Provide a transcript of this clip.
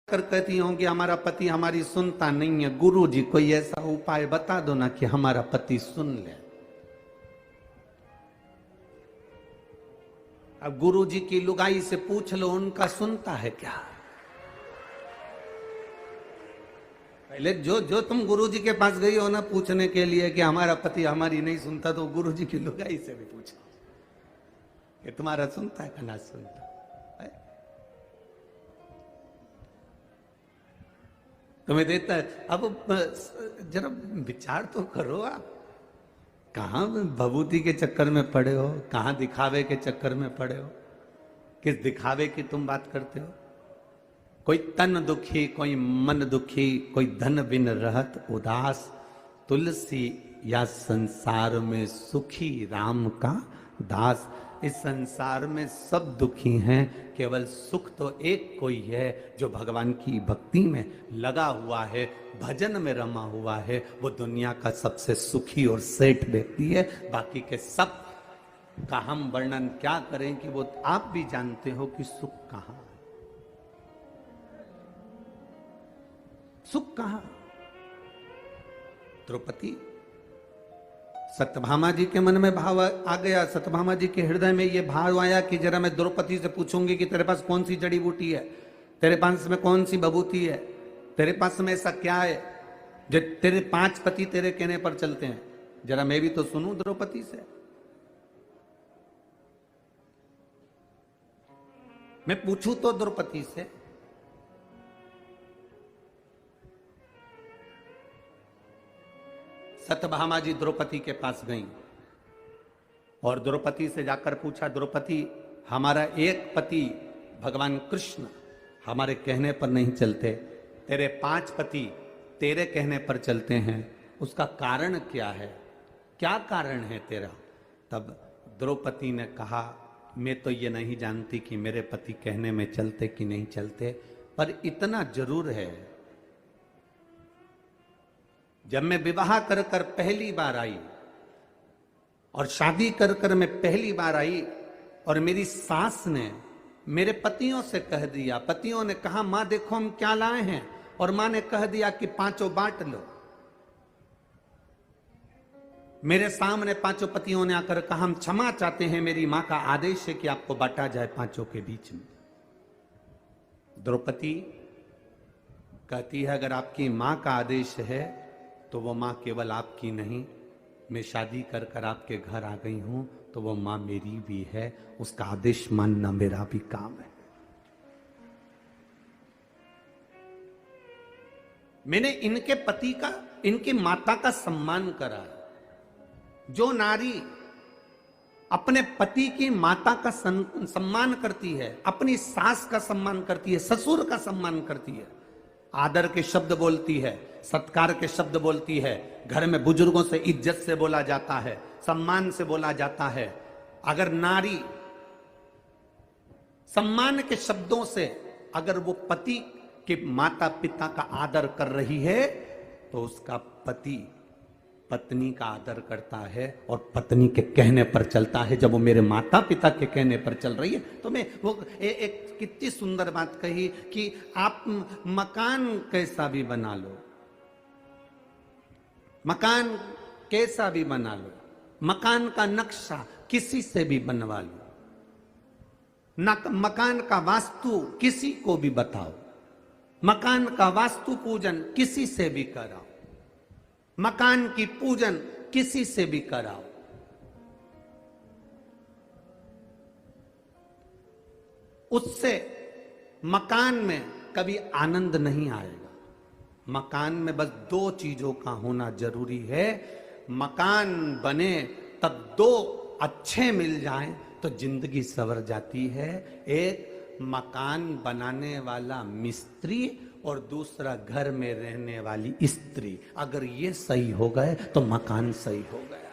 कर कहती हूं कि हमारा पति हमारी सुनता नहीं है, गुरु जी कोई ऐसा उपाय बता दो ना कि हमारा पति सुन ले। अब गुरु जी की लुगाई से पूछ लो उनका सुनता है क्या। पहले जो तुम गुरु जी के पास गई हो ना पूछने के लिए कि हमारा पति हमारी नहीं सुनता, तो गुरु जी की लुगाई से भी पूछो कि तुम्हारा सुनता है कि ना सुनता। तुम्हें देता है। अब जरा विचार तो करो, आप कहां भभूति के चक्कर में पड़े हो, कहां दिखावे के चक्कर में पड़े हो, किस दिखावे की तुम बात करते हो। कोई तन दुखी, कोई मन दुखी, कोई धन बिन रहत उदास, तुलसी या संसार में सुखी राम का दास। इस संसार में सब दुखी हैं, केवल सुख तो एक कोई है जो भगवान की भक्ति में लगा हुआ है, भजन में रमा हुआ है। वो दुनिया का सबसे सुखी और सेठ व्यक्ति है। बाकी के सब का हम वर्णन क्या करें कि वो आप भी जानते हो कि सुख कहां, सुख कहां। द्रौपदी, सत्यभामा जी के मन में भाव आ गया, सत्यभामा जी के हृदय में ये भाव आया कि जरा मैं द्रौपदी से पूछूंगी कि तेरे पास कौन सी जड़ी बूटी है, तेरे पास में कौन सी बबूती है, तेरे पास में ऐसा क्या है जो तेरे 5 पति तेरे कहने पर चलते हैं। जरा मैं भी तो सुनूं द्रौपदी से। मैं पूछूं तो द्रौपदी से। सत्यभामा जी द्रौपदी के पास गईं और द्रौपदी से जाकर पूछा, द्रौपदी हमारा एक पति भगवान कृष्ण हमारे कहने पर नहीं चलते, तेरे 5 पति तेरे कहने पर चलते हैं, उसका कारण क्या है, क्या कारण है तेरा। तब द्रौपदी ने कहा, मैं तो ये नहीं जानती कि मेरे पति कहने में चलते कि नहीं चलते, पर इतना जरूर है, जब मैं विवाह कर कर पहली बार आई और शादी कर कर मैं पहली बार आई और मेरी सास ने मेरे पतियों से कह दिया, पतियों ने कहा मां देखो हम क्या लाए हैं, और मां ने कह दिया कि 5 बांट लो। मेरे सामने 5 पतियों ने आकर कहा हम क्षमा चाहते हैं, मेरी मां का आदेश है कि आपको बांटा जाए 5 के बीच में। द्रौपदी कहती है अगर आपकी मां का आदेश है तो वो मां केवल आपकी नहीं, मैं शादी कर कर आपके घर आ गई हूं तो वो मां मेरी भी है, उसका आदेश मानना मेरा भी काम है। मैंने इनके पति का, इनकी माता का सम्मान करा। जो नारी अपने पति की माता का सम्मान करती है, अपनी सास का सम्मान करती है, ससुर का सम्मान करती है, आदर के शब्द बोलती है, सत्कार के शब्द बोलती है, घर में बुजुर्गों से इज्जत से बोला जाता है, सम्मान से बोला जाता है। अगर नारी सम्मान के शब्दों से अगर वो पति के माता पिता का आदर कर रही है तो उसका पति पत्नी का आदर करता है और पत्नी के कहने पर चलता है। जब वो मेरे माता पिता के कहने पर चल रही है तो मैं वो एक कितनी सुंदर बात कही कि आप मकान कैसा भी बना लो, मकान कैसा भी बना लो, मकान का नक्शा किसी से भी बनवा लो, मकान का वास्तु किसी को भी बताओ, मकान का वास्तु पूजन किसी से भी कराओ, मकान की पूजन किसी से भी कराओ, उससे मकान में कभी आनंद नहीं आएगा। मकान में बस 2 चीजों का होना जरूरी है। मकान बने तब 2 अच्छे मिल जाएं तो जिंदगी संवर जाती है। एक मकान बनाने वाला मिस्त्री और दूसरा घर में रहने वाली स्त्री, अगर ये सही हो गए तो मकान सही हो गए।